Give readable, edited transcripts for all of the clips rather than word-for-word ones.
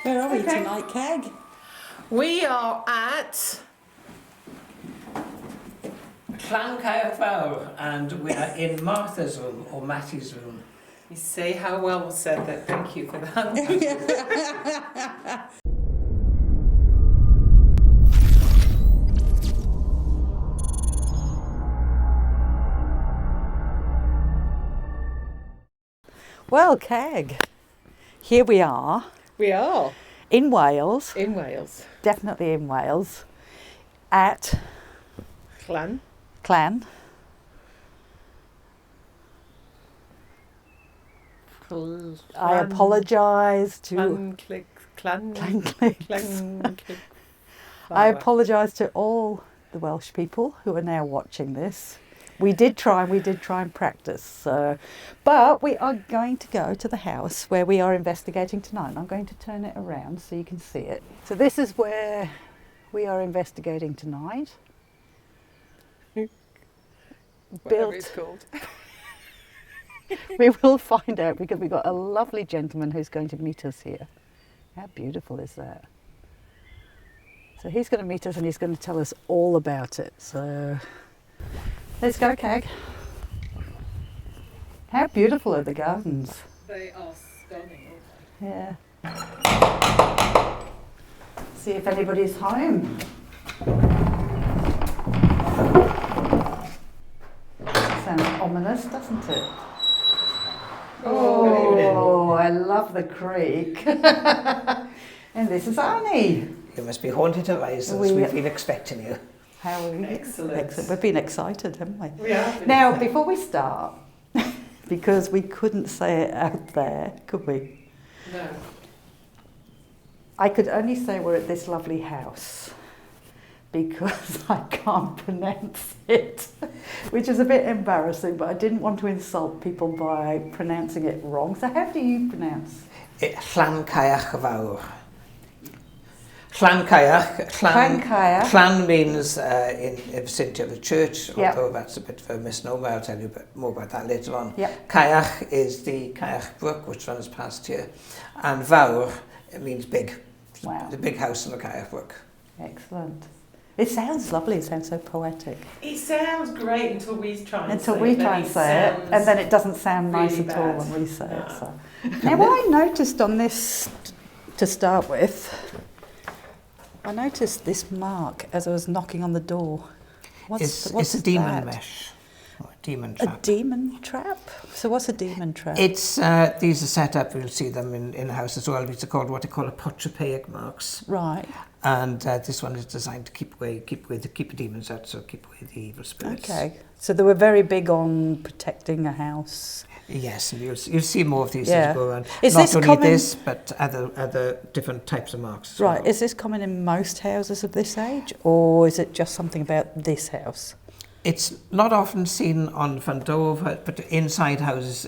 Where are we tonight, Kag? We are at Llancaiach Fawr, and we are in Martha's room, or Matty's room. You see how well was said that. Thank you for that. Well, Kag, here we are We are in Wales, in Wales. definitely in Wales, at Clan. I apologise to Clan. I apologise to all the Welsh people who are now watching this. We did try and practice. But we are going to go to the house where we are investigating tonight. I'm going to turn it around so you can see it. So this is where we are investigating tonight. Whatever it's called. We will find out because we've got a lovely gentleman who's going to meet us here. How beautiful is that? So he's going to meet us and he's going to tell us all about it. So let's go, Kag. How beautiful are the gardens? They are stunning, Yeah. See if anybody's home. Sounds ominous, doesn't it? Oh, I love the creek. And this is Annie. You must be haunted of eyes, we've been expecting you. How are we? Excellent. We've been excited, haven't we? We have. Now, before we start, because we couldn't say it out there, could we? No. I could only say we're at this lovely house because I can't pronounce it, which is a bit embarrassing, but I didn't want to insult people by pronouncing it wrong. So how do you pronounce? Llancaiach Fawr. Llancaiach. Llan means in vicinity of a church, although that's a bit of a misnomer. I'll tell you a bit more about that later on. Yep. Caiach is the Llancaiach Brook, which runs past here. And Fawr, it means big. Wow. The big house on the Llancaiach Brook. Excellent. It sounds lovely, it sounds so poetic. It sounds great until we try and Until say we it. try and say it, and then it doesn't sound nice really at all bad. when we say No. it. So. Now, what I noticed on this, to start with, I noticed this mark as I was knocking on the door. It's a demon mesh, or a demon A trap. demon trap? So what's a demon trap? It's these are set up. You'll see them in the house as well. These are called what they call apotropaic marks, Right. and this one is designed to keep the demons out, so keep away the evil spirits. Okay. So they were very big on protecting a house. Yes, and you'll see more of these Yeah. as you go around. Is Not this only common- this, but other different types of marks. As Right. well. Is this common in most houses of this age, or is it just something about this house? It's not often seen on the front door, but inside houses,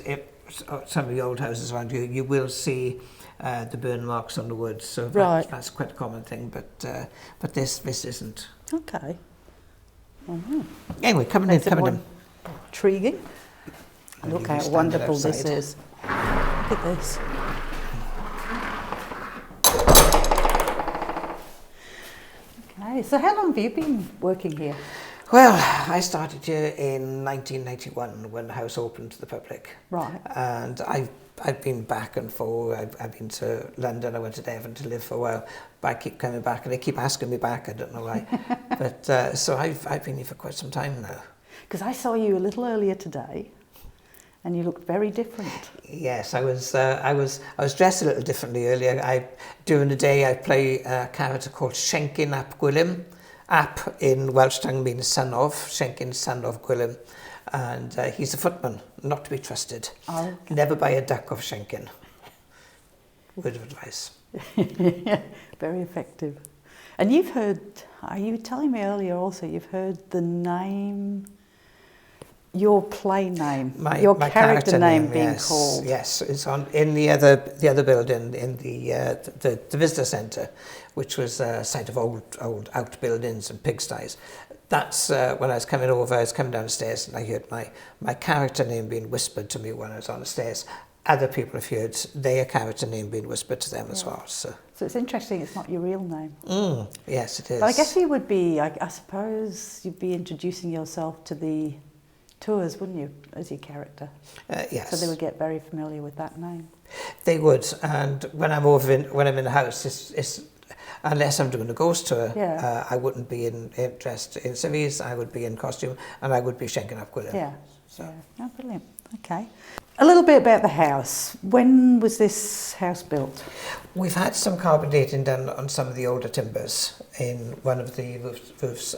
some of the old houses around you will see the burn marks on the wood. So Right. that's quite a common thing. But this isn't. Okay. Oh, Anyway, coming in. intriguing. And Look you how stand wonderful this outside. is. Look at this. Okay, so how long have you been working here? Well, I started here in 1991 when the house opened to the public. Right. And I've been back and forth. I've been to London. I went to Devon to live for a while. But I keep coming back, and they keep asking me back. I don't know why. But so I've been here for quite some time now. Because I saw you a little earlier today, and you looked very different. Yes, I was dressed a little differently earlier. During the day I play a character called Shenkin ap Gwilym. Ap in Welsh tongue means son of, Shenkin, son of Gwilym. And he's a footman, not to be trusted. Oh, okay. Never buy a duck of Shenkin. Word of advice. Very effective. And you've heard, you were telling me earlier also, you've heard the name, your play name, your my character name being yes, called. Yes, it's in the other building in the visitor centre, which was a site of old outbuildings and pigsties. That's when I was coming over. I was coming downstairs and I heard my character name being whispered to me when I was on the stairs. other people have heard their character name being whispered to them as well. So it's interesting it's not your real name. Yes, it is. But I guess you would be, I suppose you'd be introducing yourself to the tours, wouldn't you, as your character? Yes. So they would get very familiar with that name. They would, and when I'm in the house, it's unless I'm doing a ghost tour, I wouldn't be dressed in civvies, I would be in costume, and I would be shanking up with it. Yeah. So. Yeah. Oh, brilliant. Okay. A little bit about the house. When was this house built? We've had some carbon dating done on some of the older timbers in one of the roofs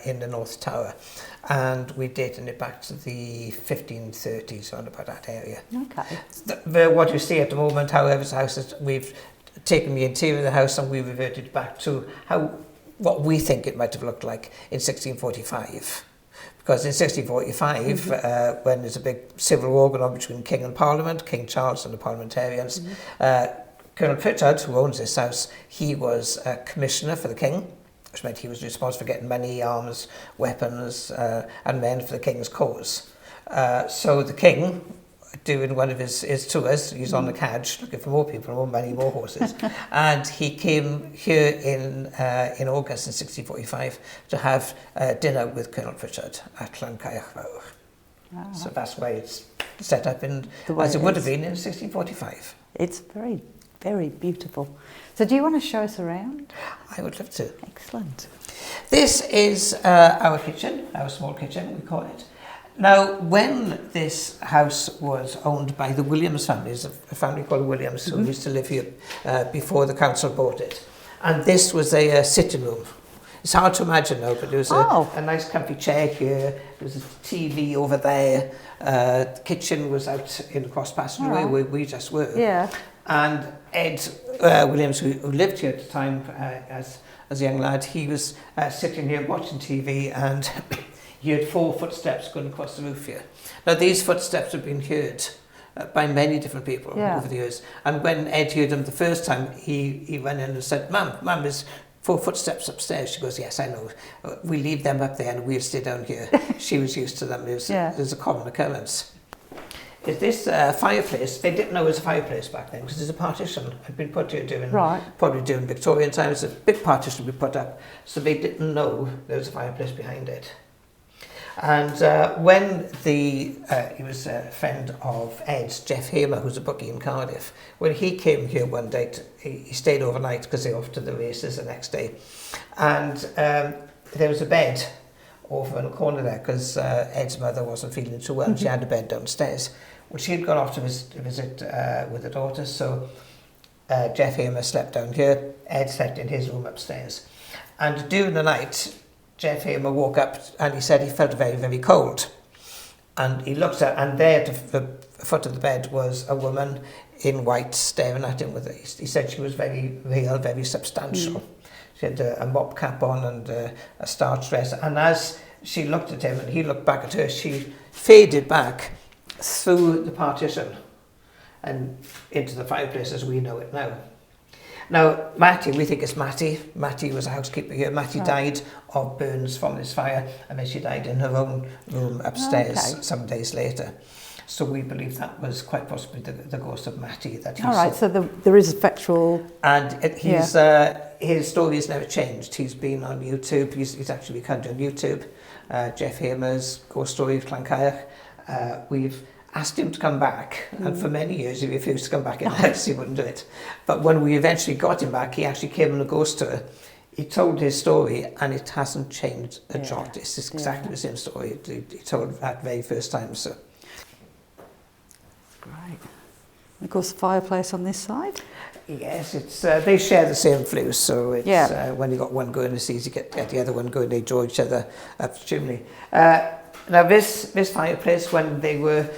in the North Tower, and we're dating it back to the 1530s, around about that area. Okay. What you see at the moment, however, is the house is we've taken the interior of the house and we reverted back to what we think it might have looked like in 1645. Because in 1645, when there's a big civil war going on between King and Parliament, King Charles and the parliamentarians, Colonel Pritchard, who owns this house, he was a commissioner for the King, which meant he was responsible for getting money, arms, weapons, and men for the King's cause. So the King, doing one of his tours, he's on the cadge looking for more people, more money, more horses, and he came here in August in 1645 to have dinner with Colonel Pritchard at Llancaiach Fawr. Wow. So that's why it's set up as it would have been in 1645. It's very, very beautiful. So do you want to show us around? I would love to. Excellent. This is our kitchen, our small kitchen, we call it. Now, when this house was owned by the Williams family, there's a family called Williams who used to live here before the council bought it. And this was a sitting room. It's hard to imagine now, but there was a nice comfy chair here, there was a TV over there, the kitchen was out in the cross passageway where we just were. Yeah. And Ed Williams, who lived here at the time as a young lad, he was sitting here watching TV and he heard 4 footsteps going across the roof here. Now, these footsteps have been heard by many different people over the years. And when Ed heard them the first time, he ran in and said, Mum, there's 4 footsteps upstairs. She goes, yes, I know. We leave them up there and we'll stay down here. She was used to them. There's a common occurrence. Is this fireplace? They didn't know it was a fireplace back then because there's a partition had been put here probably during Victorian times. A big partition we put up, so they didn't know there was a fireplace behind it. And when he was a friend of Ed's, Jeff Hamer, who's a bookie in Cardiff, when he came here one day, he stayed overnight because they were off to the races the next day. And there was a bed over in the corner there because Ed's mother wasn't feeling too well. She had a bed downstairs. Well, she had gone off to visit with her daughter, so Jeff Hamer slept down here. Ed slept in his room upstairs. And during the night, Jeff Hamer woke up and he said he felt very, very cold. And he looked at, and there at the foot of the bed was a woman in white staring at him. He said she was very real, very substantial. She had a mop cap on and a starched dress. And as she looked at him and he looked back at her, she faded back through the partition and into the fireplace as we know it now. Now, Matty, we think it's Matty. Matty was a housekeeper here. Matty died of burns from this fire, and then she died in her own room upstairs some days later. So we believe that was quite possibly the ghost of Matty that he saw. So there is a factual... And his story has never changed. He's been on YouTube. He's actually become on YouTube. Jeff Hamer's Ghost Story of Llancaiach. We've asked him to come back, and for many years he refused to come back in the house. He wouldn't do it. But when we eventually got him back, he actually came on a ghost tour. He told his story, and it hasn't changed a jot. It's exactly the same story he told that very first time. So. Great. And of course, the fireplace on this side. Yes, it's they share the same flue, so it's when you got one going, it's easy to get the other one going. They draw each other up the chimney. Now this fireplace, when they were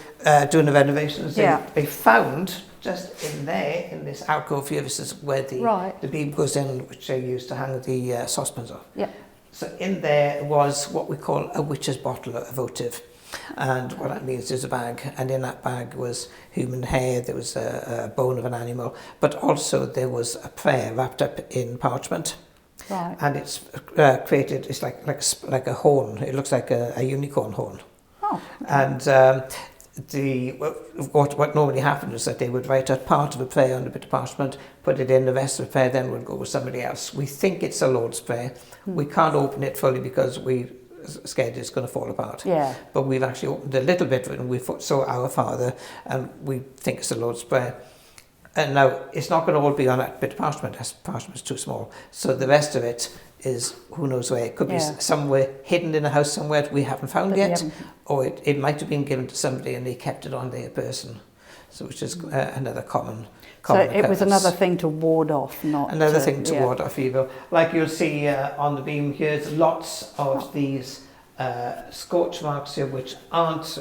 doing the renovations, they found just in there, in this alcove here, this is where the beam goes in, which they used to hang the saucepans on. Yeah. So in there was what we call a witch's bottle of votive. And what that means is a bag, and in that bag was human hair, there was a bone of an animal, but also there was a prayer wrapped up in parchment. Right. And it's created, it's like a horn, it looks like a unicorn horn. Oh. Okay. And what normally happened is that they would write out part of a prayer on a bit of parchment, put it in, the rest of the prayer then would go with somebody else. We think it's the Lord's Prayer. We can't open it fully because we're scared it's going to fall apart. Yeah. But we've actually opened a little bit of it and we saw Our Father, and we think it's the Lord's Prayer. And now, it's not going to all be on that bit of parchment. That parchment's too small. So the rest of it is who knows where. It could be somewhere hidden in a house somewhere that we haven't found yet, or it might have been given to somebody and they kept it on their person. So which is another common So it occurrence. was another thing to ward off, not another thing to ward off evil. Like you'll see on the beam here, there's lots of these scorch marks here, which aren't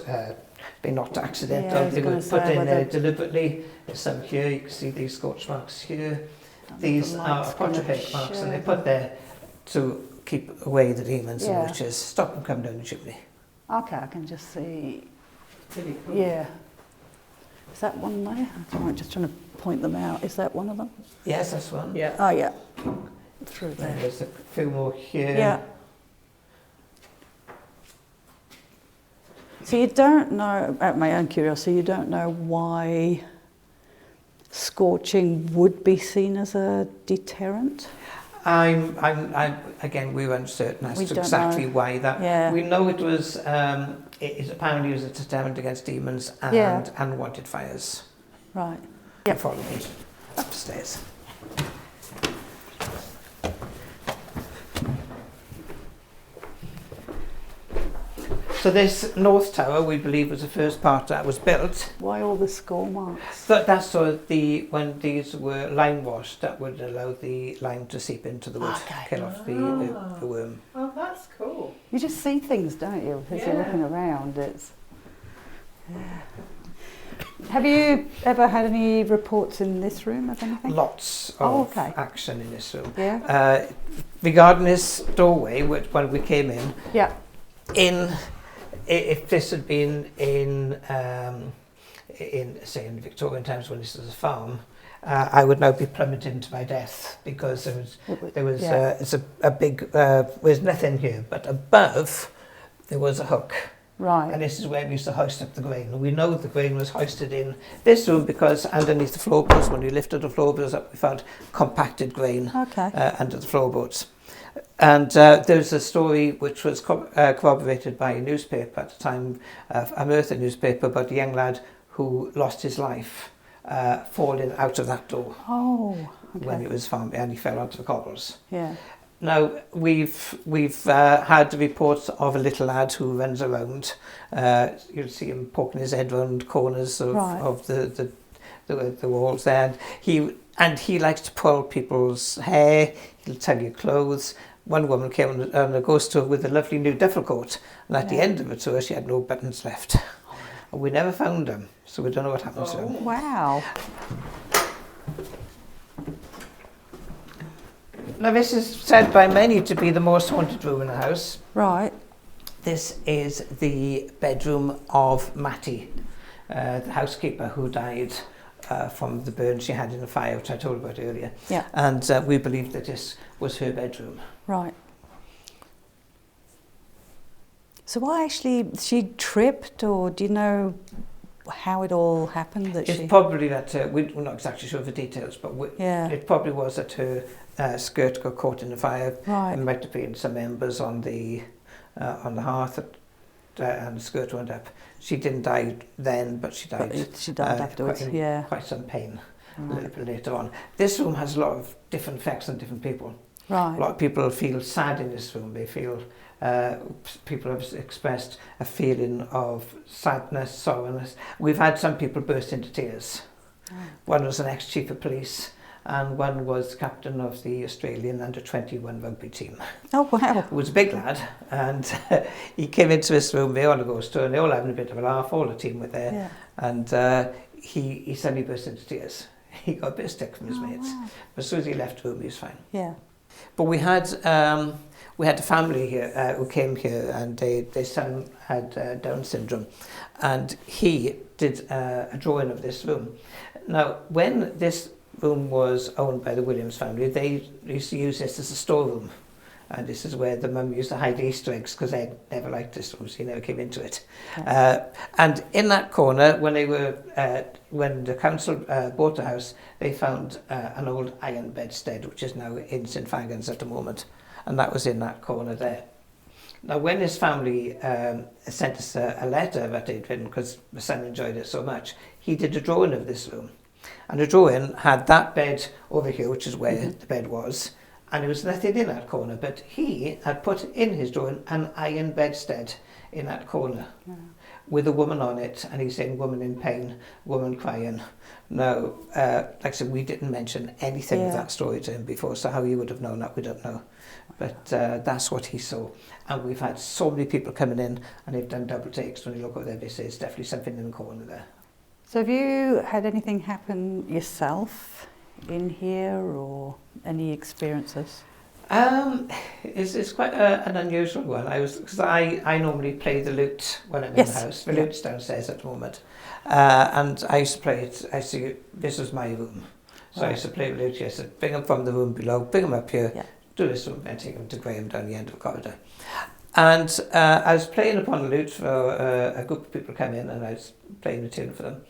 they're not accidental. They were put in there deliberately. There's some here. You can see these scorch marks here. These are quadruped marks, and they're put there to keep away the demons and witches, stop them coming down the chimney. Okay, I can just see. Really cool. Yeah. Is that one there? I'm just trying to point them out. Is that one of them? Yes, that's one. Yeah. Oh, yeah. Through there. There's a few more here. Yeah. So you don't know, out of my own curiosity, you don't know why scorching would be seen as a deterrent? I'm again, we were uncertain as to exactly why that. Yeah. We know it was, it apparently was a deterrent against demons and unwanted fires. Right. Yep. Follow me upstairs. So this north tower, we believe, was the first part that was built. Why all the score marks? So that's so when these were lime washed, that would allow the lime to seep into the wood, kill off the worm. Oh, that's cool. You just see things, don't you, as you're looking around. It's. Have you ever had any reports in this room of anything? Lots of action in this room. Yeah. Regarding this doorway, when we came in, if this had been in say in Victorian times when this was a farm, I would now be plummeted into my death because there was it's a big there's nothing here, but above there was a hook. Right. And this is where we used to hoist up the grain. We know the grain was hoisted in this room because underneath the floorboards, when we lifted the floorboards up, we found compacted grain under the floorboards. And there's a story which was corroborated by a newspaper at the time, a Merthyr newspaper, about a young lad who lost his life falling out of that door when it was found, and he fell onto the cobbles. Yeah. Now we've had reports of a little lad who runs around. You'll see him poking his head around corners of the walls there. And he likes to pull people's hair. He'll tug your clothes. One woman came on a ghost tour with a lovely new duffel coat, and at the end of the tour, she had no buttons left. And we never found them, so we don't know what happened to them. Wow. Now, this is said by many to be the most haunted room in the house. Right. This is the bedroom of Mattie, the housekeeper who died from the burn she had in the fire, which I told about earlier. Yeah. And we believe that this was her bedroom. Right. So why actually, she tripped, or do you know how it all happened? It's probably that, we're not exactly sure of the details, but it probably was that her skirt got caught in the fire. Right. And might have been some embers on the hearth and the skirt went up. She didn't die then, but she died. She died afterwards. Quite some pain a little bit later on. This room has a lot of different effects on different people. Right. A lot of people feel sad in this room. They feel people have expressed a feeling of sadness, sorrowness. We've had some people burst into tears. Oh. One was an ex-chief of police, and one was captain of the Australian under-21 rugby team. Oh, wow. He was a big lad, and he came into this room, they all on a ghost tour, and they all having a bit of a laugh, all the team were there, and he suddenly burst into tears. He got a bit of stick from his mates. Wow. But as soon as he left the room, he was fine. Yeah. But we had a family here who came here, and their son had Down syndrome, and he did a drawing of this room. Now, when this room was owned by the Williams family, they used to use this as a storeroom, And this is where the mum used to hide Easter eggs because they never liked this room, so he never came into it. Yeah. And in that corner, when the council bought the house, they found an old iron bedstead, which is now in St Fagans at the moment. And that was in that corner there. Now, when his family sent us a letter that they'd written, because my son enjoyed it so much, he did a drawing of this room. And the drawing had that bed over here, which is where the bed was, and there was nothing in that corner, but he had put in his drawing an iron bedstead in that corner with a woman on it, and he's saying woman in pain, woman crying. Now, like I said, we didn't mention anything of that story to him before, so how he would have known that, we don't know. But that's what he saw. And we've had so many people coming in, and they've done double takes. When you look over there, they say it's definitely something in the corner there. So have you had anything happen yourself in here, or any experiences? It's quite an unusual one. Because I normally play the lute when I'm in the house. The lute's downstairs at the moment. And I used to play it, this was my room. So I used to play the lute here, so bring them from the room below, bring them up here, do this room, and take them to Graham down the end of the corridor. And I was playing upon the lute for a group of people come in, and I was playing the tune for them.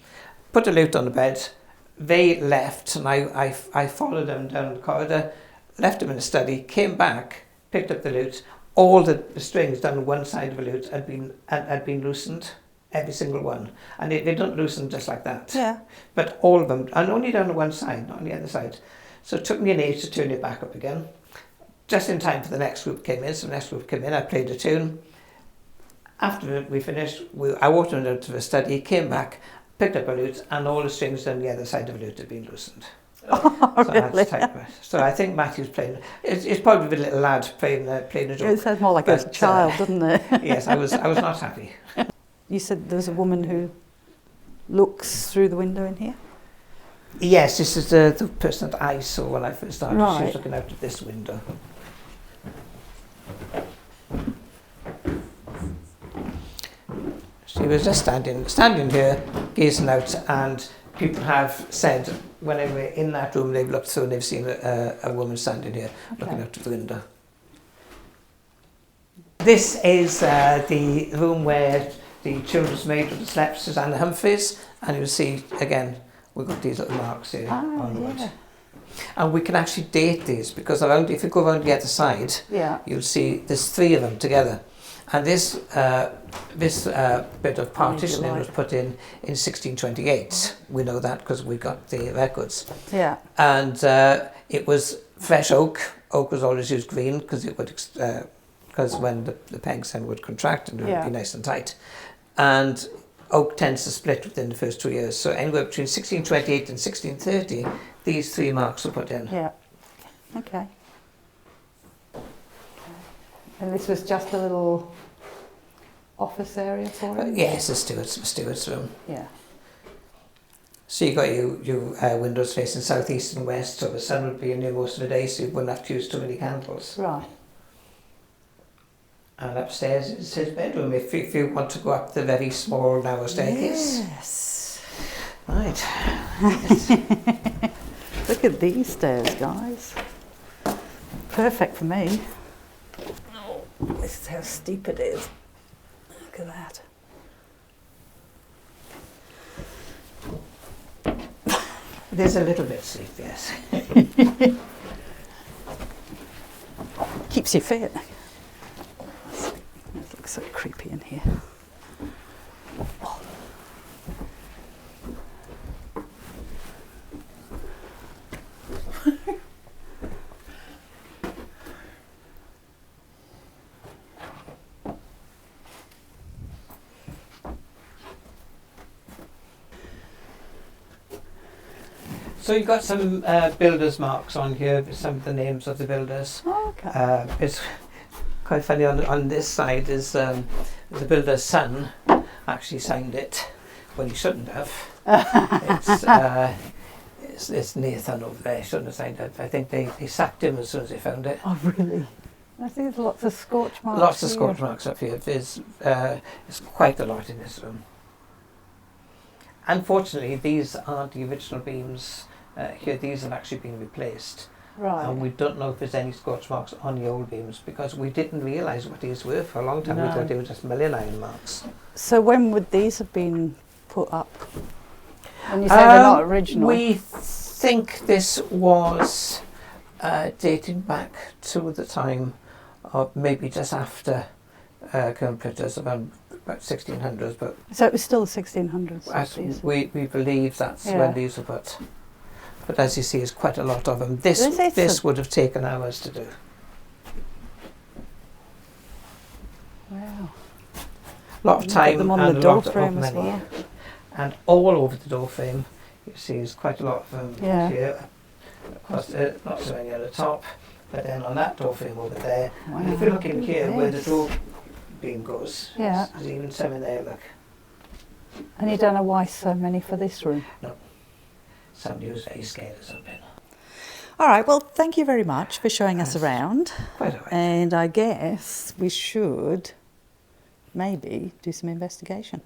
Put the lute on the bed, they left, and I followed them down the corridor, left them in the study, came back, picked up the lute. All the strings down one side of the lute had been loosened, every single one. And they don't loosen just like that. Yeah. But all of them, and only down the one side, not on the other side. So it took me an age to turn it back up again. Just in time for the next group came in. So the next group came in, I played a tune. After we finished, I walked them down to the study, came back, picked up a lute, and all the strings down the other side of the lute had been loosened. Oh, really? So I think Matthew's playing. It's probably the little lad playing a joke. It sounds more like a child, doesn't it? Yes, I was not happy. You said there's a woman who looks through the window in here? Yes, this is the person that I saw when I first started. Right. She was looking out of this window. She was just standing here, gazing out, and people have said when they were in that room, they've looked through and they've seen a woman standing here, looking out of the window. This is the room where the children's maid would have slept, Susanna Humphreys, and you'll see, again, we've got these little marks here on the wood. And we can actually date these, because if you go around the other side, you'll see there's 3 of them together. And this bit of partitioning was put in 1628. We know that because we got the records. Yeah. And it was fresh oak. Oak was always used green because it would, because when the pegs then would contract and it would be nice and tight. And oak tends to split within the first 2 years. So anywhere between 1628 and 1630, these 3 marks were put in. Yeah. Okay. And this was just a little office area for him? Yes, the steward's room. Yeah. So you got your windows facing southeast and west, so the sun would be in there most of the day, so you wouldn't have to use too many candles. Right. And upstairs is his bedroom, if you want to go up the very small narrow staircase. Yes. Right. Look at these stairs, guys. Perfect for me. This is how steep it is. Look at that. It is a little bit steep, yes. Keeps you fit. It looks so creepy in here. Oh. So you've got some builders' marks on here, some of the names of the builders. Oh, okay. It's quite funny, on this side is the builder's son actually signed it when he shouldn't have. It's Nathan over there, he shouldn't have signed it. I think they sacked him as soon as they found it. Oh, really? I think there's lots of scorch marks. Lots of scorch marks up here. There's quite a lot in this room. Unfortunately, these aren't the original beams here. These have actually been replaced. Right. And we don't know if there's any scorch marks on the old beams because we didn't realise what these were for a long time. No. We thought they were just milling iron marks. So when would these have been put up? When you say they're not original. We think this was dating back to the time of maybe just after Cympritters, about 1600s. But So it was still the 1600s. as these. we believe that's Yeah. when these were put. But as you see, there's quite a lot of them. This would have taken hours to do. Wow. A lot of You've got time them on and the a door lot of frame as money. well. And all over the door frame, you see there's quite a lot of them Yeah. here. Of course, not so many at the top, but then on that door frame over there. Wow. And if you look in here where the Yes. door beam goes, Yeah. there's even some in there, look. And you don't know why so many for this room? Somebody was very scared of something. All right, well, thank you very much for showing us Yes. around. Quite all right. And I guess we should maybe do some investigation.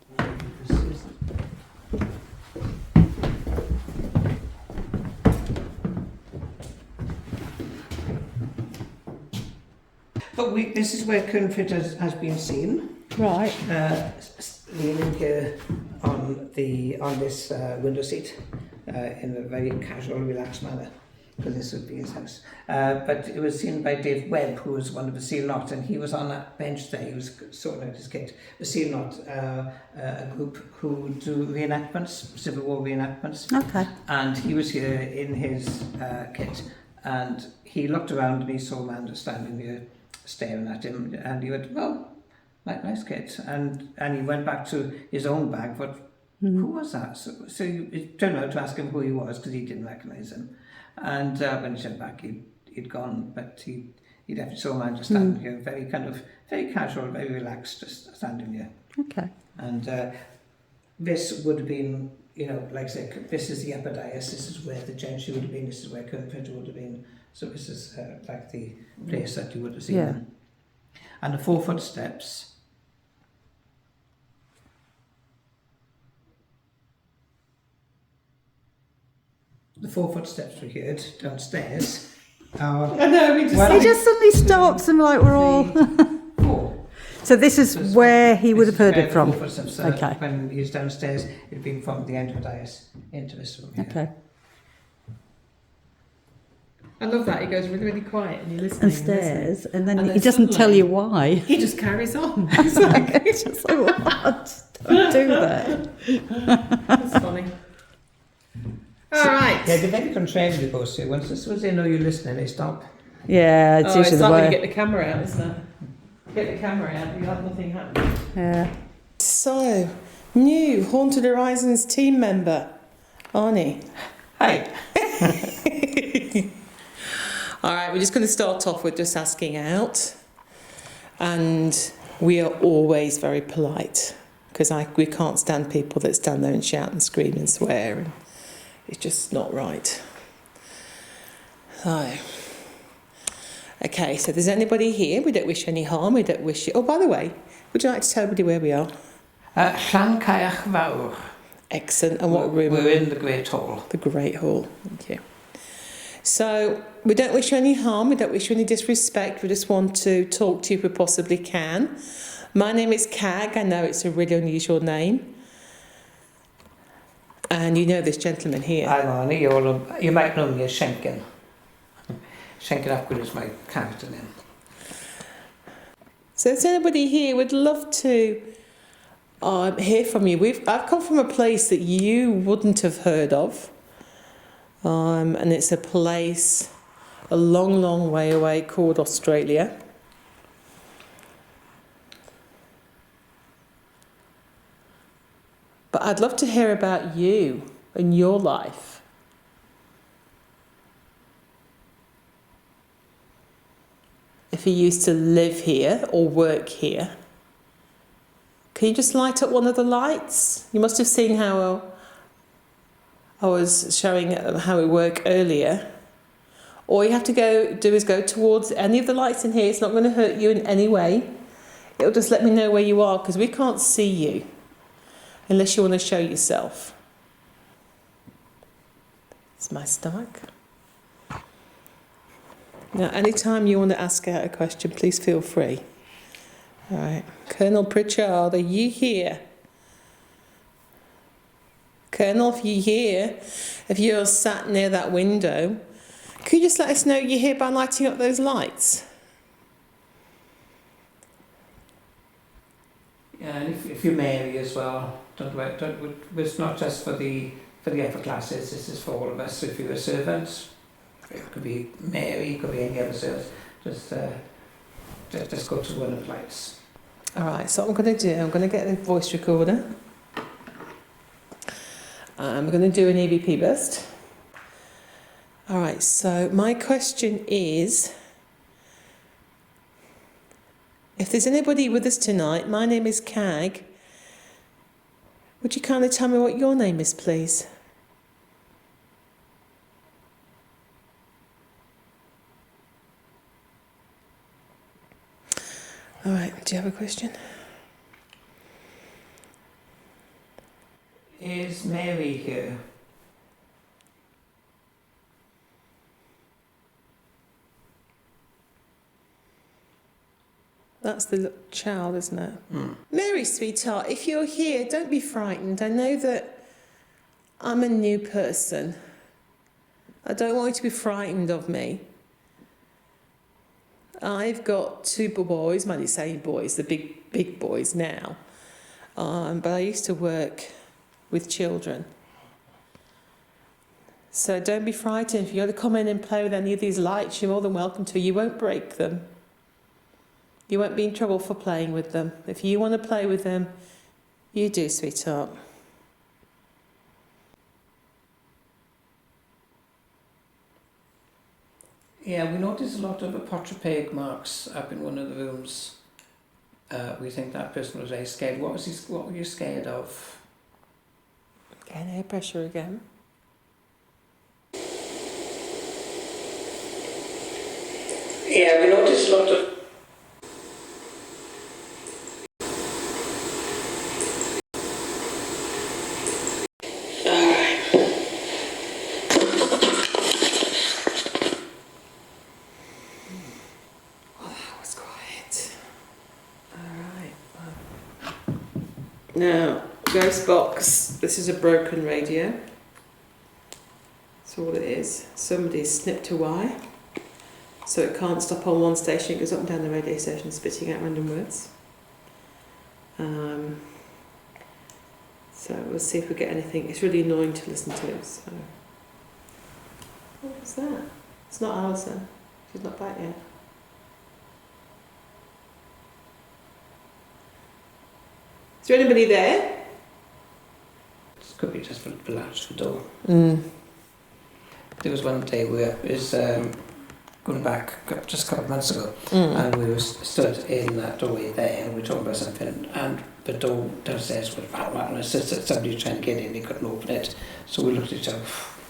But this is where Cympritters has been seen. Right. Leaning here on this window seat in a very casual, relaxed manner, because this would be his house. But it was seen by Dave Webb, who was one of the Seal Knot, and he was on that bench there. He was sorting out his kit. The Seal Knot, a group who do reenactments, Civil War reenactments. Okay. And he was here in his kit, and he looked around and he saw a man just standing there staring at him, and he went, "Well, nice kit," and he went back to his own bag. But who was that? So he turned around to ask him who he was because he didn't recognise him. And when he turned back, he'd gone. But he definitely saw a man just standing here, very casual, very relaxed, just standing here. Okay. And this would have been, like I said, this is the upper dais. This is where the gentry would have been. This is where Cympritter would have been. So this is like the place that you would have seen them. And the 4-foot steps. The 4-foot steps we heard downstairs are... I know, we just... He just suddenly stops and like we're all... 4. So this is where he would have heard it from. 4-foot steps, Okay. when he was downstairs, it had been from the end of the dais into this room here. Okay. I love that. He goes really, really quiet and you're listening. And stares, and then And he then doesn't tell suddenly- you why. He just carries on. It's like, It's just like, what? Don't do that. that's funny. All right. Yeah, they're very contrary to ghosts here. Once they know you're listening, they stop. Yeah, it's It's usually the like when you way. get the camera out, isn't it? Get the camera out, you have nothing happen. Yeah. So, new Haunted Horizons team member, Arnie. Hi. All right, we're just going to start off with just asking out. And we are always very polite because we can't stand people that stand there and shout and scream and swear. And it's just not right. So, okay, so there's anybody here. We don't wish any harm. We don't wish you... Oh, by the way, would you like to tell everybody where we are? Llancaiach Fawr. Excellent. And what room? We're in the Great Hall. The Great Hall. Thank you. So, we don't wish you any harm, we don't wish you any disrespect, we just want to talk to you if we possibly can. My name is Kag, I know it's a really unusual name. And you know this gentleman here. I'm Arnie, you might know me as Schenken. Schenken Upwood is my character name. So, if there's anybody here would love to hear from you. I've come from a place that you wouldn't have heard of. And it's a place a long, long way away called Australia. But I'd love to hear about you and your life. If you used to live here or work here. Can you just light up one of the lights? You must have seen how I was showing how it worked earlier. All you have to do is go towards any of the lights in here. It's not going to hurt you in any way. It'll just let me know where you are because we can't see you unless you want to show yourself. It's my stomach. Now, anytime you want to ask out a question, please feel free. All right. Colonel Pritchard, are you here? Colonel, if you're here, if you're sat near that window, could you just let us know you're here by lighting up those lights? Yeah, and if you're Mary as well, it's not just for the upper classes, this is for all of us. So if you're a servant, it could be Mary, it could be any other servant, just go to one of the lights. All right, so what I'm going to do, I'm going to get a voice recorder. I'm going to do an EVP burst. All right, so my question is, if there's anybody with us tonight, my name is Kag. Would you kindly tell me what your name is, please? All right, do you have a question? Is Mary here? That's the little child, isn't it? Mary, sweetheart, if you're here, don't be frightened. I know that I'm a new person. I don't want you to be frightened of me. I've got two boys, might you say boys, the big boys now. But I used to work with children. So don't be frightened. If you want to come in and play with any of these lights, you're more than welcome to. You won't break them. You won't be in trouble for playing with them. If you want to play with them, you do, sweetheart. Yeah, we noticed a lot of apotropaic marks up in one of the rooms. We think that person was very scared. What were you scared of? Again, air pressure again. Yeah, we noticed a lot of... Now, ghost box, this is a broken radio. That's all it is. Somebody's snipped a wire, so it can't stop on one station. It goes up and down the radio station, spitting out random words. So we'll see if we get anything. It's really annoying to listen to. So, what was that? It's not Alison. She's not back yet. Is there anybody there? It could be just the latch for the door. Mm. There was one day where it was going back just a couple of months ago, and we were stood in that doorway there, and we were talking about something, and the door downstairs was and somebody was trying to get in, they couldn't open it. So we looked at each other,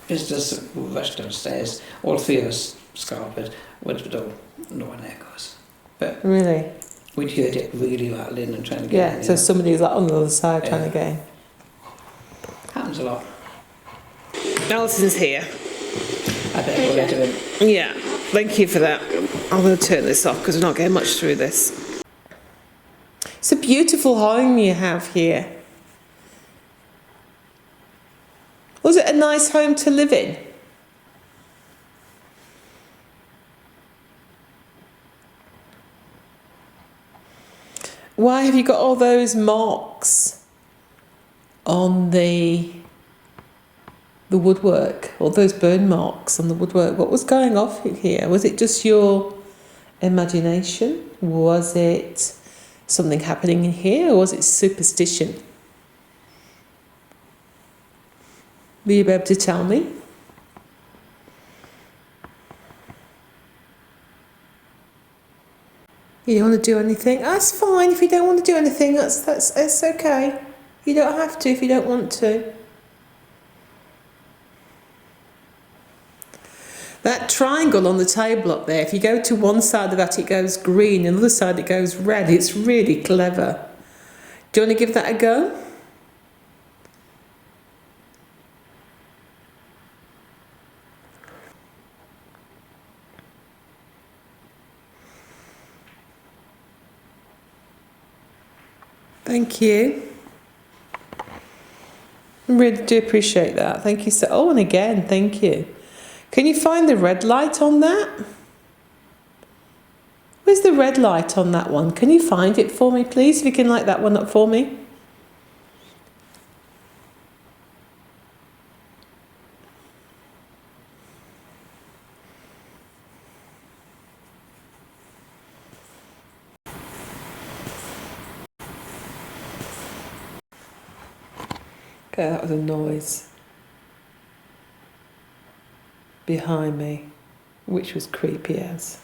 visitors rushed downstairs, all three of us scarpered, went to the door, no one there goes. But Really? we'd heard it really rattling and trying to get in. Yeah, so somebody's like on the other side trying to get in. Happens a lot. Alison's here. I better go let her in. Yeah, thank you for that. I'm going to turn this off because we're not getting much through this. It's a beautiful home you have here. Was it a nice home to live in? Why have you got all those marks on the woodwork? All those burn marks on the woodwork? What was going off here? Was it just your imagination? Was it something happening in here? Or was it superstition? Will you be able to tell me? You don't want to do anything? That's fine. If you don't want to do anything, that's okay. You don't have to if you don't want to. That triangle on the table up there, if you go to one side of that it goes green and the other side it goes red. It's really clever. Do you want to give that a go? Thank you. I really do appreciate that. Thank you so. Oh, and again, thank you. Can you find the red light on that? Where's the red light on that one? Can you find it for me, please? If you can light that one up for me. Okay, that was a noise behind me, which was creepy as.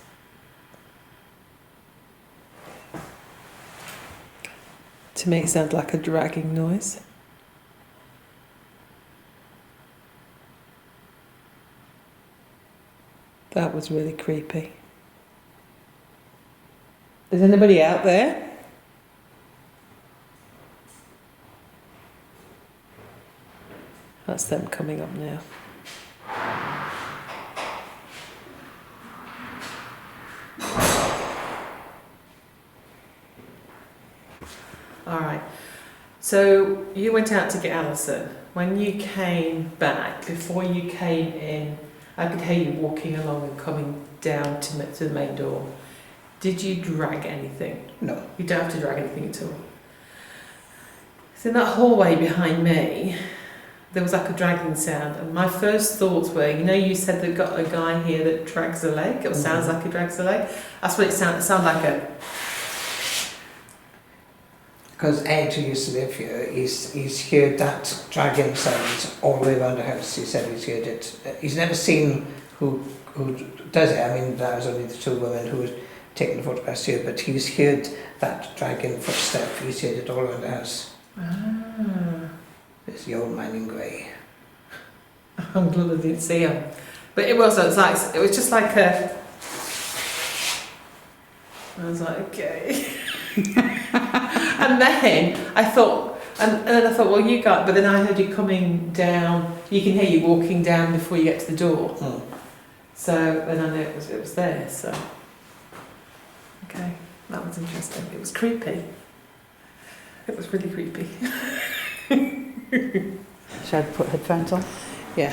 To me, it sounded like a dragging noise. That was really creepy. Is anybody out there? That's them coming up now. Alright, so you went out to get Alison. When you came back, before you came in, I could hear you walking along and coming down to the main door. Did you drag anything? No. You don't have to drag anything at all. So in that hallway behind me, there was like a dragging sound, and my first thoughts were, you said they've got a guy here that drags a leg, or sounds like he drags a leg. That's what it sounds like a... Because Ed, who used to live here, he's heard that dragging sound all the way around the house. He said he's heard it. He's never seen who does it. I mean, that was only the two women who were taking the photographs here, but he's heard that dragging footstep. He's heard it all around the house. Ah. It's the old man in grey. I'm glad I didn't see him. But it was just like a... I was like, okay. And then I thought, well, you got, but then I heard you coming down. You can hear you walking down before you get to the door. So then I knew it was there. So okay, that was interesting. It was creepy. It was really creepy. Should I put headphones on? Yeah.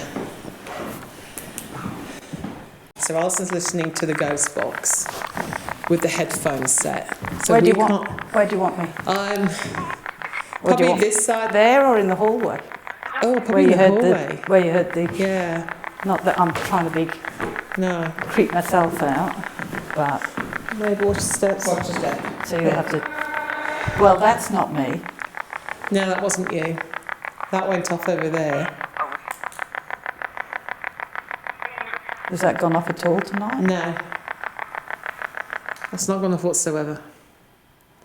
So Alison's listening to the Ghost Box with the headphones set. So Where do you want me? Probably this side. There or in the hallway? Oh, probably in the hallway. Where you heard the... Yeah. Not that I'm trying to creep myself out, but... Maybe watch the steps. Watch the step. So you'll have to... Well, that's not me. No, that wasn't you. That went off over there. Has that gone off at all tonight? No. That's not gone off whatsoever.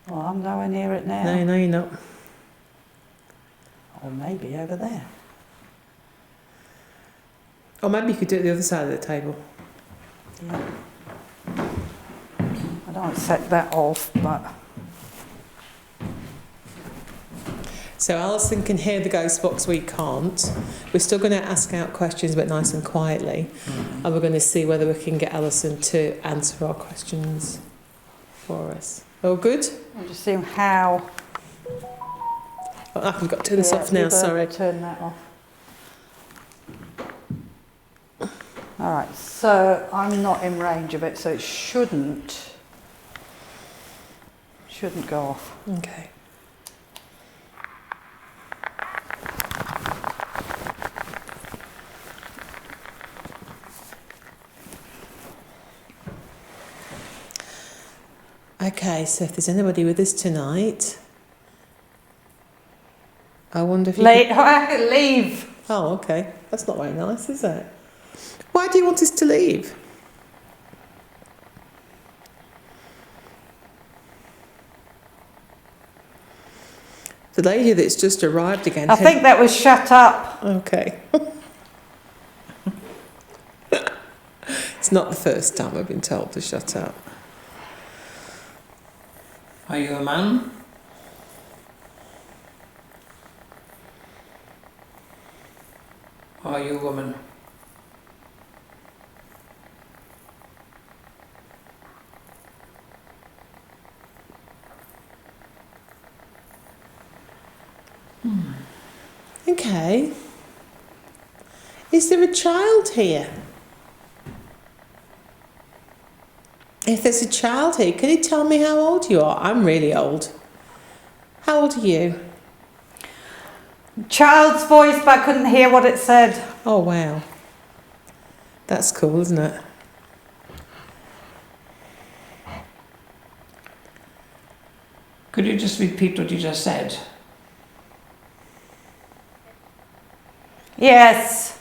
Well, I'm nowhere near it now. No, you're not. Or maybe over there. Or maybe you could do it the other side of the table. Yeah. I don't want to set that off, but... So Alison can hear the Ghost Box, we can't. We're still going to ask out questions, but nice and quietly. And we're going to see whether we can get Alison to answer our questions for us. All good? I'm just seeing how... Oh, I've got to turn this off now, sorry. Turn that off. All right, so I'm not in range of it, so it shouldn't go off. Okay. Okay, so if there's anybody with us tonight, I wonder if you Leave! Oh, okay. That's not very nice, is it? Why do you want us to leave? The lady that's just arrived again. I think that was shut up. Okay. It's not the first time I've been told to shut up. Are you a man? Or are you a woman? Okay. Is there a child here? If there's a child here, can you tell me how old you are? I'm really old. How old are you? Child's voice, but I couldn't hear what it said. Oh, wow. That's cool, isn't it? Could you just repeat what you just said? Yes.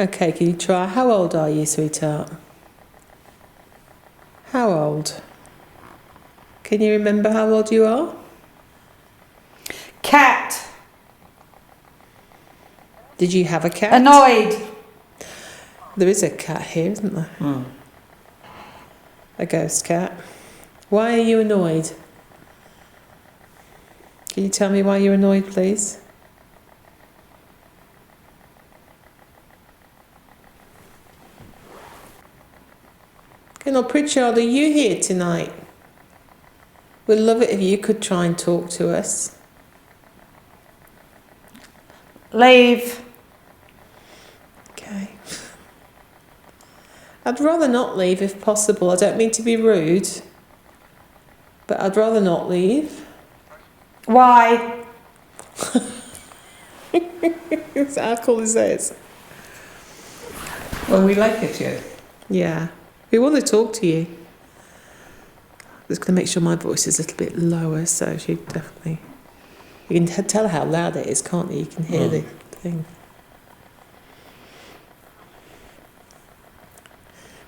Okay, can you try? How old are you, sweetheart? How old? Can you remember how old you are? Cat. Did you have a cat? Annoyed. There is a cat here, isn't there? Mm. A ghost cat. Why are you annoyed? Can you tell me why you're annoyed, please? Okay, now, Pritchard, are you here tonight? We'd love it if you could try and talk to us. Leave. Okay. I'd rather not leave if possible. I don't mean to be rude, but I'd rather not leave. Why? How cool is this? Well, we like it here. Yeah. We want to talk to you. I'm just going to make sure my voice is a little bit lower, so she definitely... You can tell how loud it is, can't you? You can hear the thing.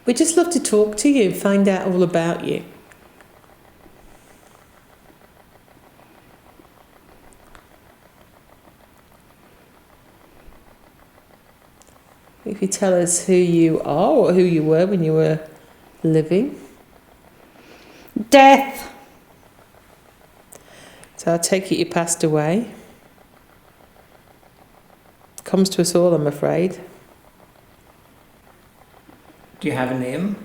We'd just love to talk to you, find out all about you. If you tell us who you are or who you were when you were living. Death. So I take it you passed away. Comes to us all, I'm afraid. Do you have a name?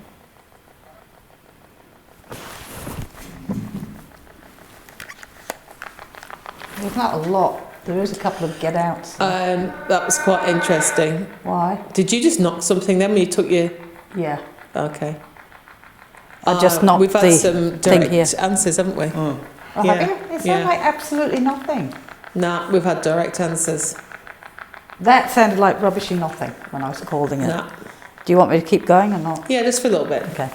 There's not a lot. There is a couple of get outs. That was quite interesting. Why? Did you just knock something then when you took your... Yeah. Okay. I just knocked We've had the some thing direct here. answers, haven't we? Mm. Oh, Yeah. have you? It sounds Yeah. like absolutely nothing. Nah, we've had direct answers. That sounded like rubbishy nothing when I was calling it. Nah. Do you want me to keep going or not? Yeah, just for a little bit. Okay.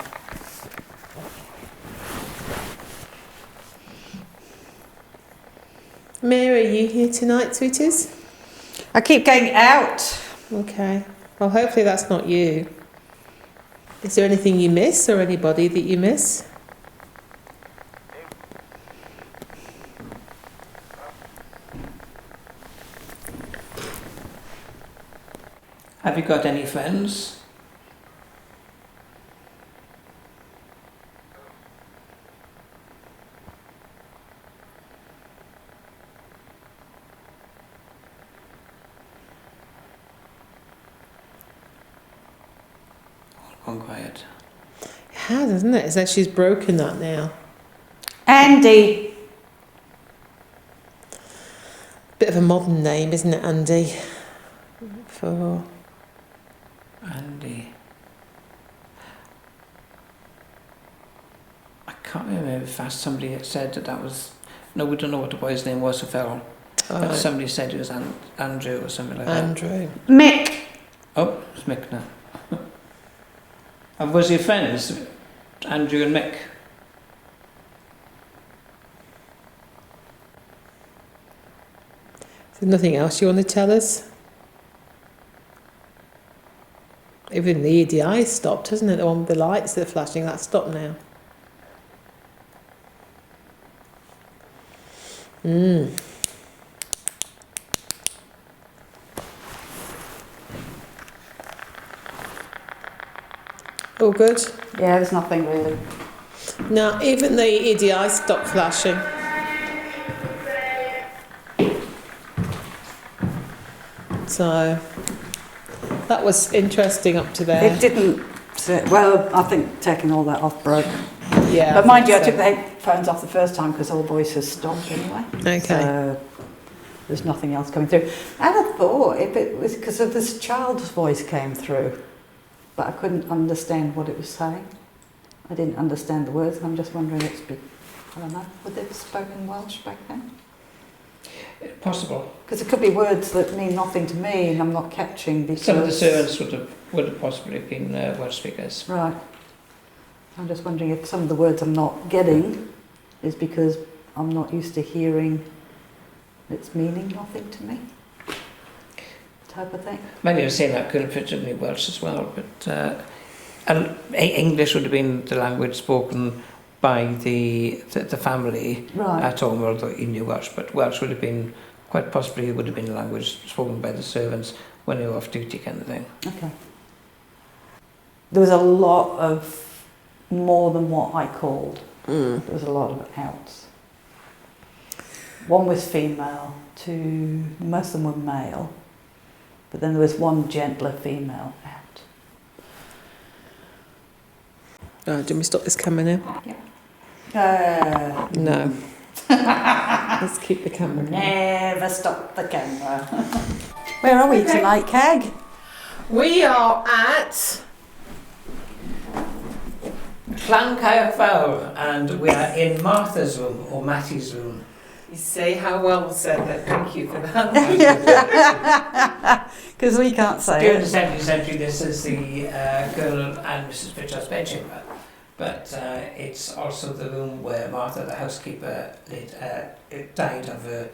Mary, are you here tonight, sweeties? I keep going out. Okay. Well, hopefully that's not you. Is there anything you miss or anybody that you miss? Have you got any friends? All gone quiet. It has, hasn't it? It's like she's broken that now. Andy. Bit of a modern name, isn't it, Andy? For... Andy. I can't remember if that's somebody that said that was... No, we don't know what the boy's name was who fell. But Right. somebody said it was Andrew or something like Andrew. Mick. that. Oh, it's Mick now. And was your friends, Andrew and Mick? Is there nothing else you want to tell us? Even the EDI stopped, hasn't it? The one with the lights that are flashing, that's stopped now. All good? Yeah, there's nothing really. No, even the EDI stopped flashing. So that was interesting up to there. It didn't. Well, I think taking all that off broke. Yeah. But mind you, I so. took the headphones off the first time because all voices stopped anyway. Okay. So there's nothing else coming through. And I thought if it was because of this child's voice came through, but I couldn't understand what it was saying. I didn't understand the words. I'm just wondering I don't know, would they have spoken Welsh back then? Possible. Because it could be words that mean nothing to me and I'm not catching because... Some of the servants would have possibly been Welsh speakers. Right. I'm just wondering if some of the words I'm not getting is because I'm not used to hearing its meaning nothing to me. Type of thing. Many are saying that could have fit in Welsh as well, but and English would have been the language spoken by the family at home, although he knew Welsh, but Welsh would have been, quite possibly, would have been the language spoken by the servants when they were off duty, kind of thing. Okay. There was a lot of more than what I called. There was a lot of outs. One was female, most of them were male, but then there was one gentler female out. Do we stop this camera now? Yeah. No. Let's keep the camera going. Never stop the camera. Where are we tonight, Kag? We are at Llancaiach Fawr, and we are in Martha's room, or Mattie's room. You see how well said that. Thank you for that. Because we can't say During it. the 17th century, this is the Colonel and Mrs. Pritchard's bedchamber, but it's also the room where Martha, the housekeeper, died of her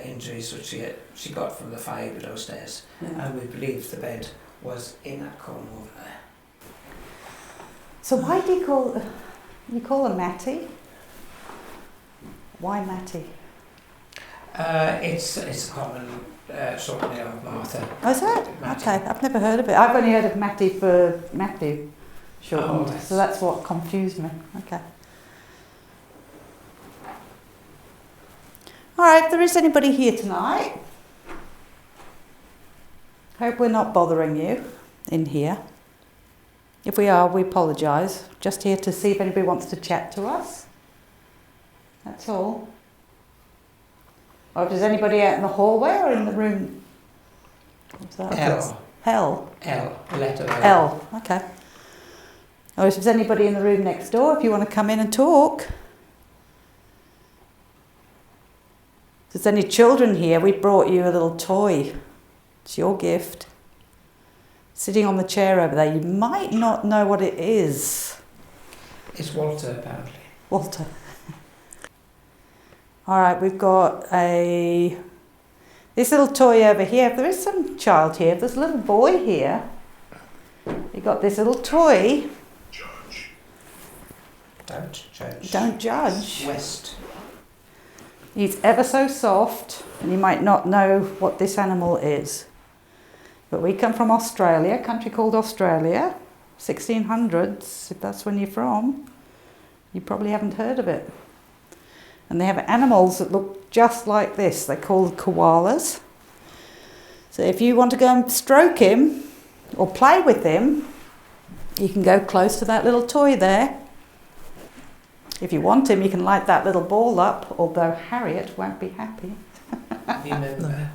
injuries which she got from the fire below stairs, and we believe the bed was in that corner over there. So why do you call her Mattie? Why Mattie? It's a common shortening of Martha. Oh, is it? Mattie. Okay, I've never heard of it. I've only heard of Mattie for Matthew shortened, Oh, so that's what confused me. Okay. All right, if there is anybody here tonight, hope we're not bothering you in here. If we are, we apologise. Just here to see if anybody wants to chat to us. That's all. Or if there's anybody out in the hallway or in the room. What's that? L. L. L. The letter L. L. Okay. Or if there's anybody in the room next door, if you want to come in and talk. If there's any children here, we brought you a little toy. It's your gift. Sitting on the chair over there. You might not know what it is. It's Walter, apparently. Walter. All right, we've got this little toy over here. If there is some child here, if there's a little boy here, you've got this little toy. Judge. Don't judge. Don't judge. West. He's ever so soft, and you might not know what this animal is. But we come from Australia, a country called Australia, 1600s, if that's when you're from. You probably haven't heard of it. And they have animals that look just like this. They're called koalas. So if you want to go and stroke him or play with him, you can go close to that little toy there. If you want him, you can light that little ball up, although Harriet won't be happy. Remember.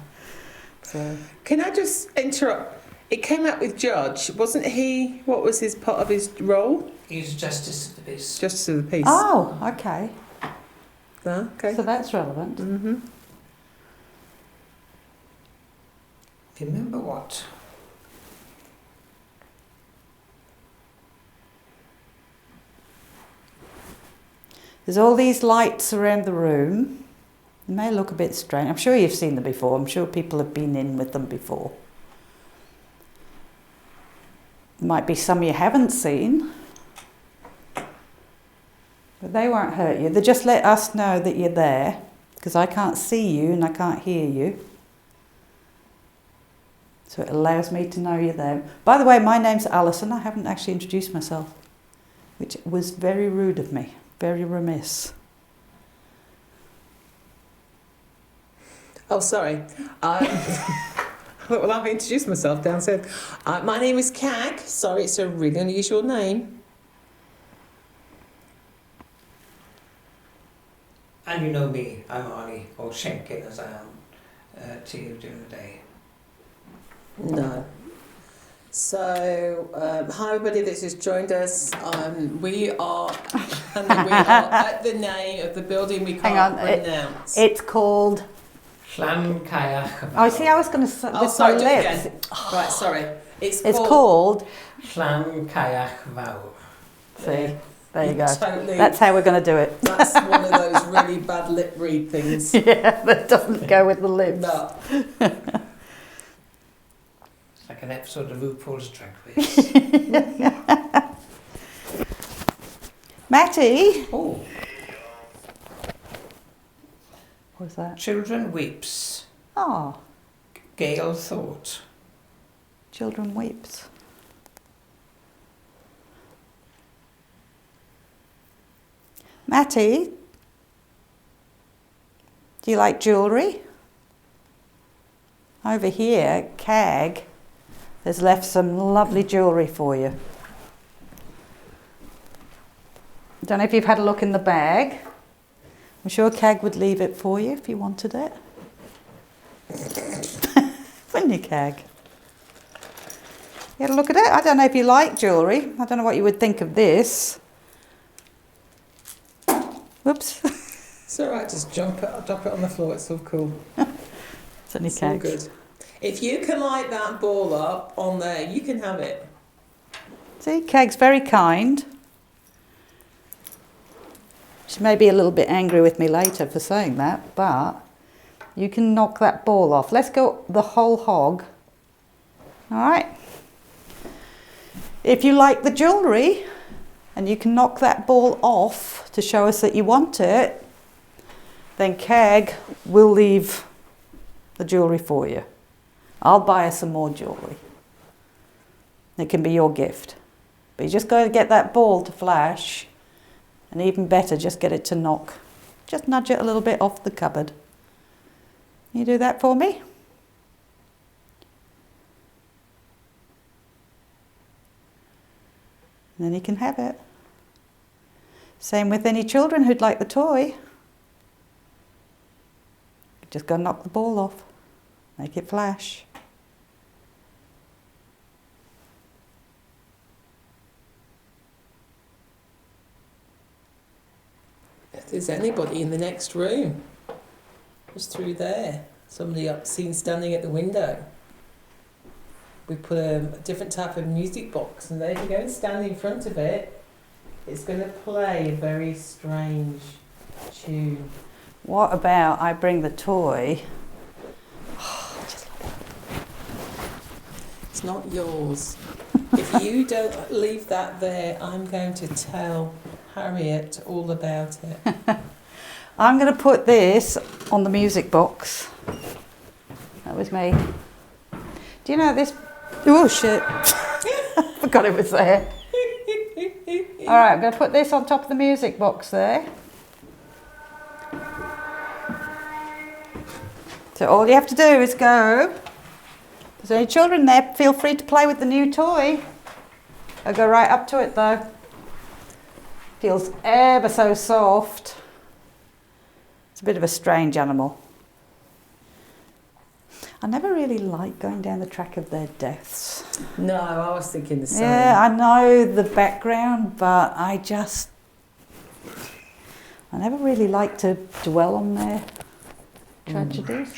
So. Can I just interrupt? It came out with Judge, wasn't he? What was his part of his role? He's justice of the peace. Justice of the peace. Oh, okay. Okay. So that's relevant. Mm-hmm. Remember what? There's all these lights around the room. They may look a bit strange. I'm sure you've seen them before. I'm sure people have been in with them before. There might be some you haven't seen. But they won't hurt you. They just let us know that you're there, because I can't see you and I can't hear you. So it allows me to know you're there. By the way, my name's Alison. I haven't actually introduced myself, which was very rude of me, very remiss. Oh, sorry. Well, I've introduced myself downstairs. My name is Kag. Sorry, it's a really unusual name. And you know me, I'm Arnie, or Schenkin as I am to you during the day. No. So, hi everybody that's just joined us. We are at the name of the building we can't pronounce. It's called... Llancaiach Fawr. Oh, see, I was going to say with my do it lips. again. Right, sorry. It's called... Llancaiach Fawr. See, there you go. Totally, That's how we're going to do it. that's one of those really bad lip read things. Yeah, that doesn't go with the lips. No. Like an episode of RuPaul's Drag Race. Matty. Oh. What was that? Children weeps. Oh, Gale thought. children weeps. Matty, do you like jewellery? Over here, Kag has left some lovely jewellery for you. I don't know if you've had a look in the bag. I'm sure Kag would leave it for you if you wanted it. Wouldn't you, Kag? You had a look at it? I don't know if you like jewellery. I don't know what you would think of this. Whoops. It's all right, just drop it on the floor. It's so cool. It's only It's all Kag. good. If you can light that ball up on there, you can have it. See, Kag's very kind. She may be a little bit angry with me later for saying that, but you can knock that ball off. Let's go the whole hog. All right. If you like the jewellery and you can knock that ball off to show us that you want it, then Kag will leave the jewellery for you. I'll buy her some more jewellery. It can be your gift. But you just got to get that ball to flash, and even better, just get it to knock. Just nudge it a little bit off the cupboard. Can you do that for me? And then you can have it. Same with any children who'd like the toy. Just go knock the ball off. Make it flash. If there's anybody in the next room, just through there, somebody I've seen standing at the window. We put a different type of music box, and there you go, and stand in front of it. It's going to play a very strange tune. What about I bring the toy? It's not yours. If you don't leave that there, I'm going to tell Harriet all about it. I'm going to put this on the music box. That was me. Do you know this? Oh shit. I forgot it was there. Alright, I'm going to put this on top of the music box there. So all you have to do is go. If there's any children there, feel free to play with the new toy. I'll go right up to it though. Feels ever so soft. It's a bit of a strange animal. I never really liked going down the track of their deaths. No, I was thinking the same. Yeah, I know the background, but I never really liked to dwell on their tragedies.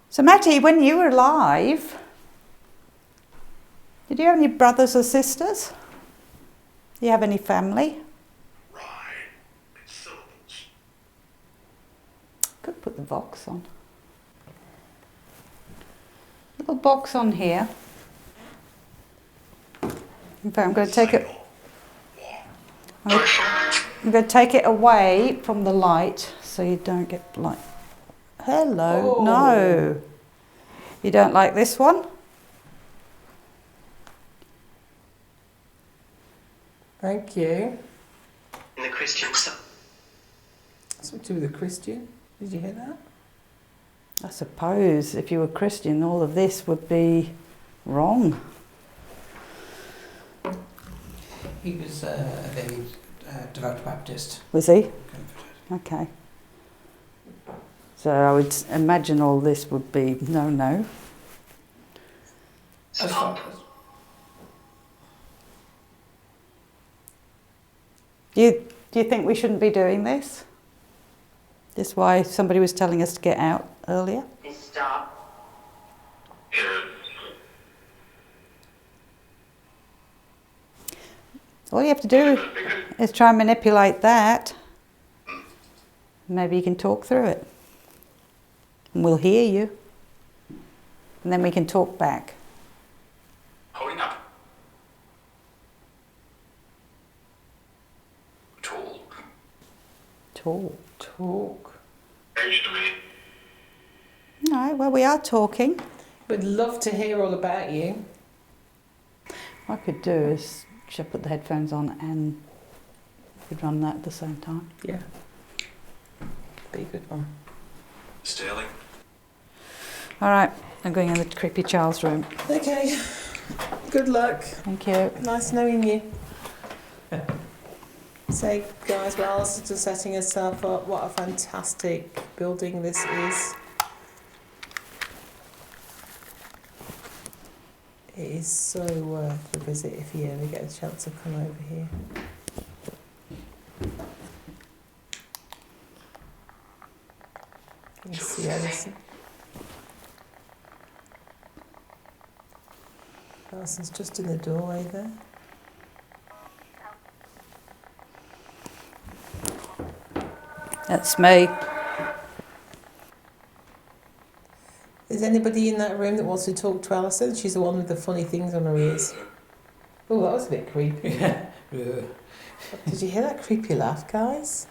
So Matty, when you were alive, did you have any brothers or sisters? Do you have any family? Could put the box on. Little box on here. In fact, I'm going to take it. I'm going to take it away from the light so you don't get light. Hello. Oh. No. You don't like this one? Thank you. In the Christian song. Something to do with a Christian. Did you hear that? I suppose if you were Christian, all of this would be wrong. He was a very devout Baptist. Was he? Okay. So I would imagine all this would be no. As far as Do you think we shouldn't be doing this? This is why somebody was telling us to get out earlier? Stop. All you have to do is try and manipulate that. Maybe you can talk through it. And we'll hear you. And then we can talk back. Holding up. Talk. Talk. Age to me. All right, well, we are talking. We'd love to hear all about you. What I could do is should put the headphones on and could run that at the same time. Yeah. Be a good one. Sterling. All right, I'm going in the creepy child's room. Okay. Good luck. Thank you. Nice knowing you. Say, guys, while Alice's just setting herself up, what a fantastic building this is. It is so worth a visit if you ever get a chance to come over here. You can see Alison. Alison's just in the doorway there. That's me. Is anybody in that room that wants to talk to Alison? She's the one with the funny things on her ears. Oh, that was a bit creepy. yeah. Did you hear that creepy laugh, guys?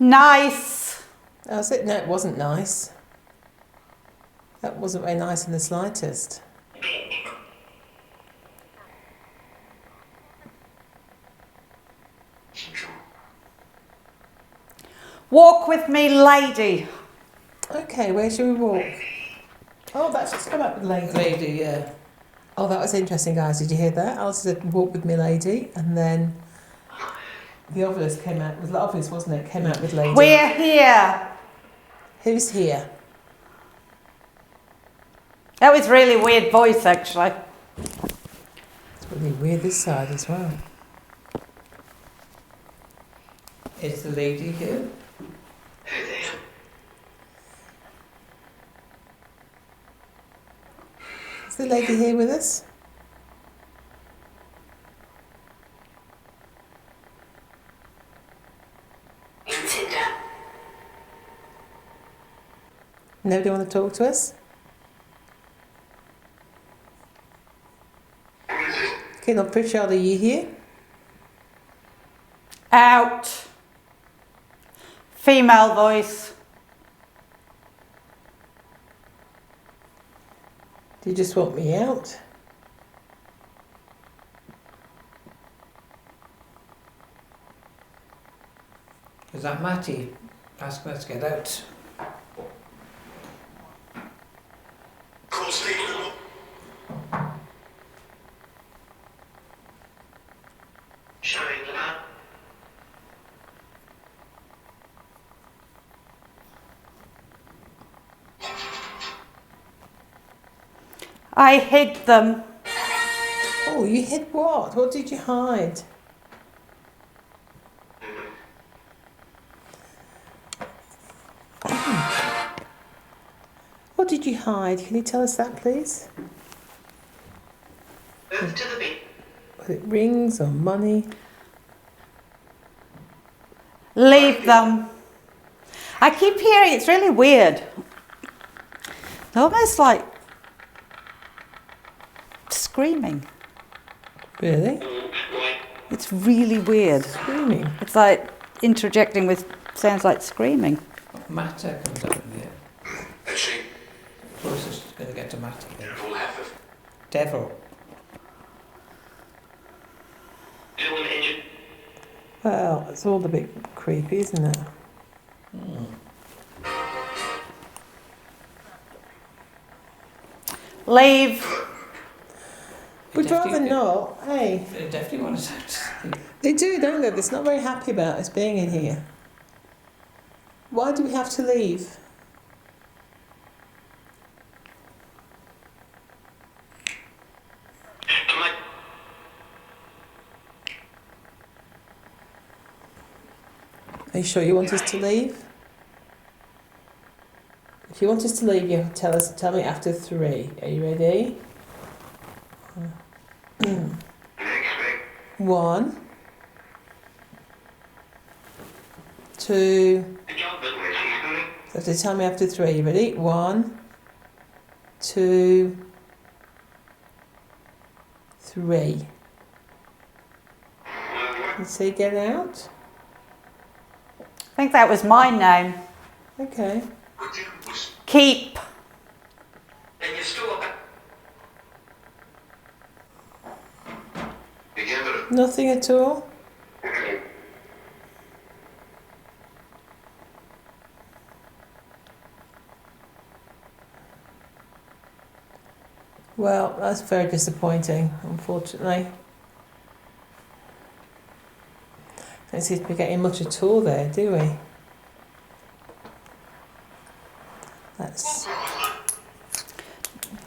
Nice. Oh, was it? No, it wasn't nice. That wasn't very nice in the slightest. Walk with me, lady. Okay, where should we walk? Oh, that's just come up with lady. Lady, yeah. Oh, that was interesting, guys. Did you hear that? Alice said, walk with me, lady. And then the obvious came out. It was obvious, wasn't it? Came out with lady. We're here. Who's here? That was really weird voice, actually. It's really weird this side as well. Is the lady here? Who there? Is the lady here with us? Consider. Nobody want to talk to us? Okay, now Pritchard, are you here? Out. Female voice. Do you just want me out? Is that Matty? Asking us to get out. Call Steve. Showing them up. I hid them. Oh, you hid what? What did you hide? What did you hide? Can you tell us that, please? Move to the bin. Was it rings or money? Leave them. I keep hearing, it's really weird. They're almost like screaming. Really? Right. It's really weird. Screaming. It's like interjecting with sounds like screaming. Matter comes up in here. Let's see. Closest going to get to Matter. Full half of. Devil. Who on the engine? Well, it's all a bit creepy, isn't it? Leave. We'd rather not, hey. They definitely want us out. They do, don't they? They're not very happy about us being in here. Why do we have to leave? Am I... Are you sure you want us to leave? If you want us to leave, you tell me after 3. Are you ready? Next week. 1, 2. Good job, but where's he going? So to tell me after 3. You ready? 1, 2, 3. Let's see, get out. I think that was my name. Okay. Would you? Was Keep. In your store. you gave it Nothing at all. Well, that's very disappointing, unfortunately. Don't seem to be getting much at all there, do we? That's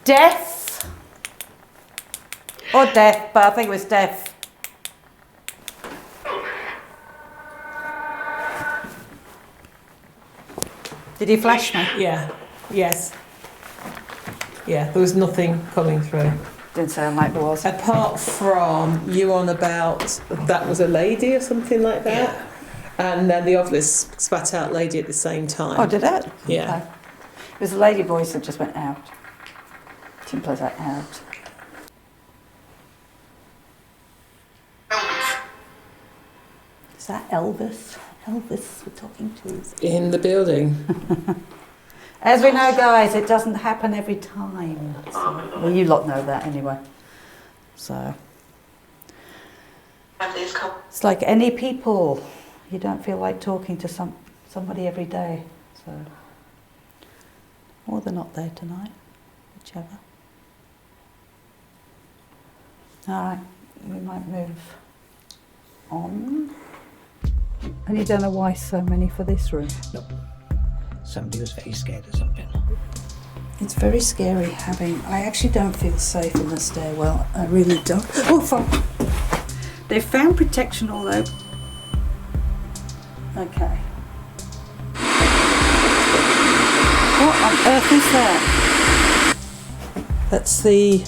Death. Or death, but I think it was death. Did he flash me? yeah, yes, yeah. There was nothing coming through Didn't sound like there was. apart from you on about that was a lady or something like that, and then the others spat out lady at the same time. Oh, did it? Yeah. Okay. It was a lady voice that just went out. Simple as that, out. Is that Elvis? Elvis we're talking to. In the building. As we know, guys, it doesn't happen every time. So, well, you lot know that anyway. So Have these come? it's like any people. You don't feel like talking to somebody every day. So, or they're not there tonight, whichever. All right, we might move on. And you don't know why so many for this room. No. Somebody was very scared of something. It's very scary having. I actually don't feel safe in the stairwell. I really don't. Oh, fuck! They found protection all over. Okay. What on earth is that? That's the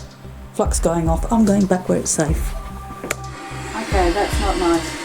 flux going off. I'm going back where it's safe. Okay, that's not nice.